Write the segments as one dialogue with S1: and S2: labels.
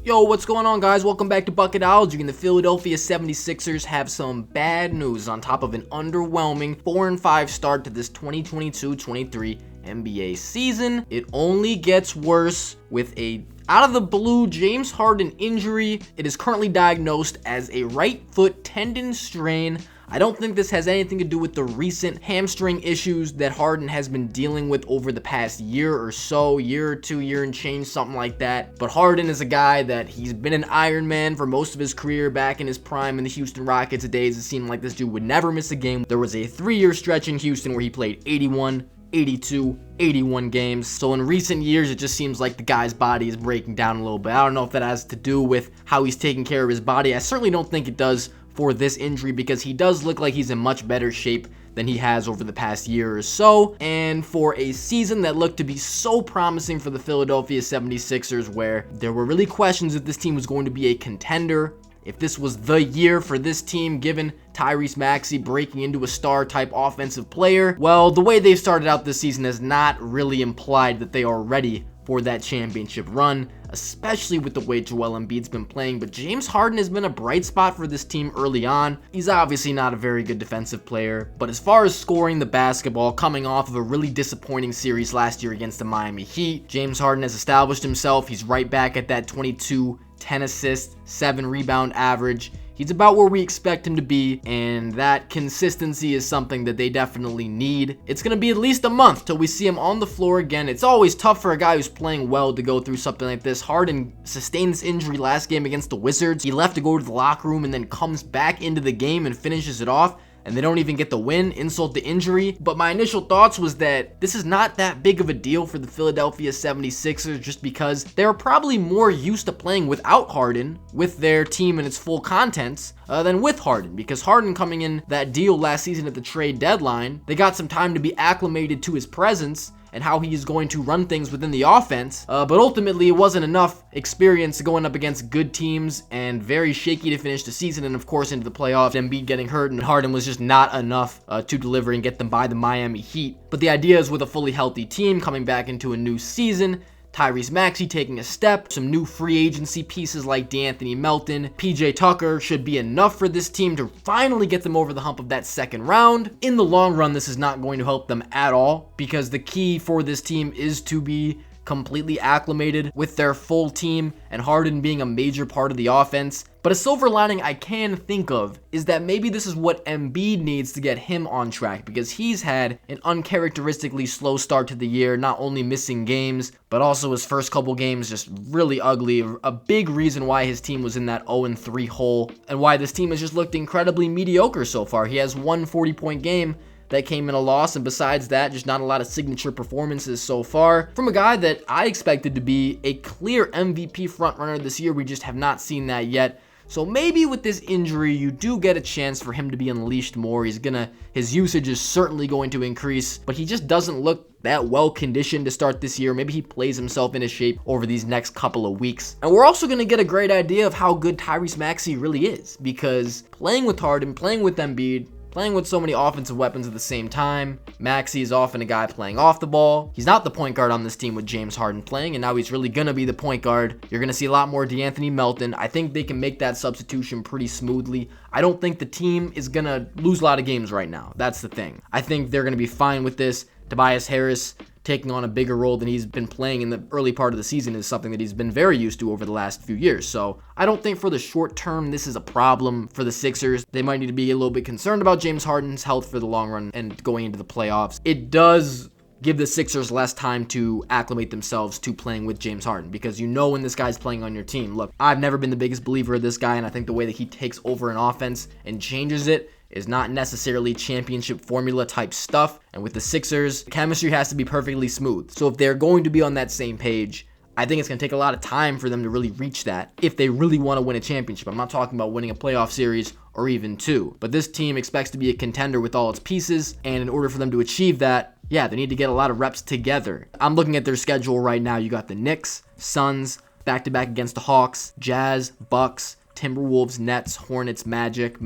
S1: Yo, what's going on, guys? Welcome back to Bucketology. And the Philadelphia 76ers have some bad news on top of an underwhelming 4-5 start to this 2022-23 NBA season. It only gets worse with a out-of-the-blue James Harden injury. It is currently diagnosed as a right foot tendon strain. I don't think this has anything to do with the recent hamstring issues that Harden has been dealing with over the past year or so, year or two, year and change, something like that. But Harden is a guy that he's been an Iron Man for most of his career. Back in his prime in the Houston Rockets days, it seemed like this dude would never miss a game. There was a 3-year stretch in Houston where he played 81, 82, 81 games. So in recent years, it just seems like the guy's body is breaking down a little bit. I don't know if that has to do with how he's taking care of his body. I certainly don't think it does for this injury, because he does look like he's in much better shape than he has over the past year or so. And for a season that looked to be so promising for the Philadelphia 76ers, where there were really questions if this team was going to be a contender, if this was the year for this team, given Tyrese Maxey breaking into a star-type offensive player, well, the way they've started out this season has not really implied that they are ready for that championship run, especially with the way Joel Embiid's been playing. But James Harden has been a bright spot for this team early on. He's obviously not a very good defensive player, but as far as scoring the basketball, coming off of a really disappointing series last year against the Miami Heat, James Harden has established himself. He's right back at that 22, 10 assists, 7 rebound average. He's about where we expect him to be, and that consistency is something that they definitely need. It's going to be at least a month till we see him on the floor again. It's always tough for a guy who's playing well to go through something like this. Harden sustained this injury last game against the Wizards. He left to go to the locker room and then comes back into the game and finishes it off, and they don't even get the win, insult to injury. But my initial thoughts was that this is not that big of a deal for the Philadelphia 76ers, just because they're probably more used to playing without Harden, with their team and its full contents, than with Harden. Because Harden coming in that deal last season at the trade deadline, they got some time to be acclimated to his presence and how he is going to run things within the offense. But ultimately, it wasn't enough experience going up against good teams, and very shaky to finish the season, and of course into the playoffs. Embiid getting hurt, and Harden was just not enough to deliver and get them by the Miami Heat. But the idea is, with a fully healthy team coming back into a new season, Tyrese Maxey taking a step, some new free agency pieces like D'Anthony Melton, PJ Tucker should be enough for this team to finally get them over the hump of that second round. In the long run, this is not going to help them at all, because the key for this team is to be completely acclimated with their full team, and Harden being a major part of the offense. But a silver lining I can think of is that maybe this is what Embiid needs to get him on track, because he's had an uncharacteristically slow start to the year, not only missing games, but also his first couple games just really ugly. A big reason why his team was in that 0-3 hole, and why this team has just looked incredibly mediocre so far. He has one 40-point game that came in a loss, and besides that, just not a lot of signature performances so far from a guy that I expected to be a clear MVP frontrunner this year. We just have not seen that yet. So maybe with this injury, you do get a chance for him to be unleashed more. His usage is certainly going to increase, but he just doesn't look that well conditioned to start this year. Maybe he plays himself into shape over these next couple of weeks. And we're also going to get a great idea of how good Tyrese Maxey really is, because playing with Harden, playing with Embiid, playing with so many offensive weapons at the same time, Maxey is often a guy playing off the ball. He's not the point guard on this team with James Harden playing, and now he's really going to be the point guard. You're going to see a lot more D'Anthony Melton. I think they can make that substitution pretty smoothly. I don't think the team is going to lose a lot of games right now. That's the thing. I think they're going to be fine with this. Tobias Harris taking on a bigger role than he's been playing in the early part of the season is something that he's been very used to over the last few years. So I don't think for the short term this is a problem for the Sixers. They might need to be a little bit concerned about James Harden's health for the long run and going into the playoffs. It does give the Sixers less time to acclimate themselves to playing with James Harden, because you know when this guy's playing on your team. Look, I've never been the biggest believer of this guy, and I think the way that he takes over an offense and changes it is not necessarily championship formula type stuff. And with the Sixers, chemistry has to be perfectly smooth. So if they're going to be on that same page, I think it's going to take a lot of time for them to really reach that if they really want to win a championship. I'm not talking about winning a playoff series or even two, but this team expects to be a contender with all its pieces, and in order for them to achieve that, yeah, they need to get a lot of reps together. I'm looking at their schedule right now. You got the Knicks, Suns, back-to-back against the Hawks, Jazz, Bucks, Timberwolves, Nets, Hornets, Magic,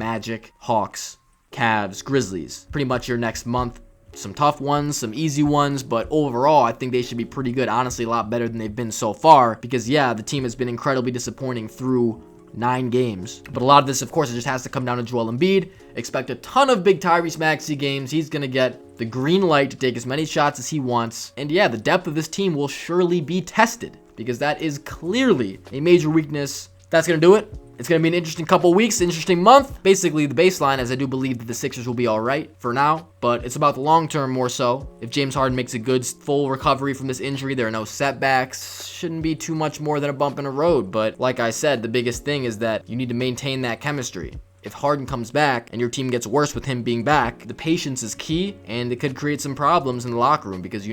S1: Hawks, Cavs, Grizzlies. Pretty much your next month. some tough ones, some easy ones, but overall, I think they should be pretty good. Honestly, a lot better than they've been so far because, yeah, the team has been incredibly disappointing through 9 games. But a lot of this, of course, it just has to come down to Joel Embiid. Expect a ton of big Tyrese Maxey games. He's going to get the green light to take as many shots as he wants. And yeah, the depth of this team will surely be tested because that is clearly a major weakness. That's going to do it. It's going to be an interesting couple weeks, interesting month. Basically, the baseline, as I do believe that the Sixers will be all right for now, but it's about the long term more so. If James Harden makes a good full recovery from this injury, there are no setbacks. Shouldn't be too much more than a bump in the road. But like I said, the biggest thing is that you need to maintain that chemistry. If Harden comes back and your team gets worse with him being back, the patience is key, and it could create some problems in the locker room because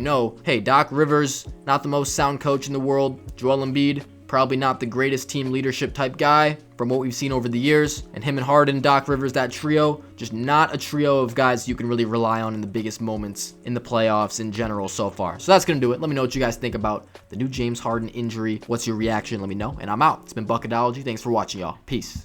S1: hey, Doc Rivers, not the most sound coach in the world. Joel Embiid, probably not the greatest team leadership type guy from what we've seen over the years. And him and Harden, Doc Rivers, that trio, just not a trio of guys you can really rely on in the biggest moments in the playoffs in general so far. So that's going to do it. Let me know what you guys think about the new James Harden injury. What's your reaction? Let me know. And I'm out. It's been Bucketology. Thanks for watching, y'all. Peace.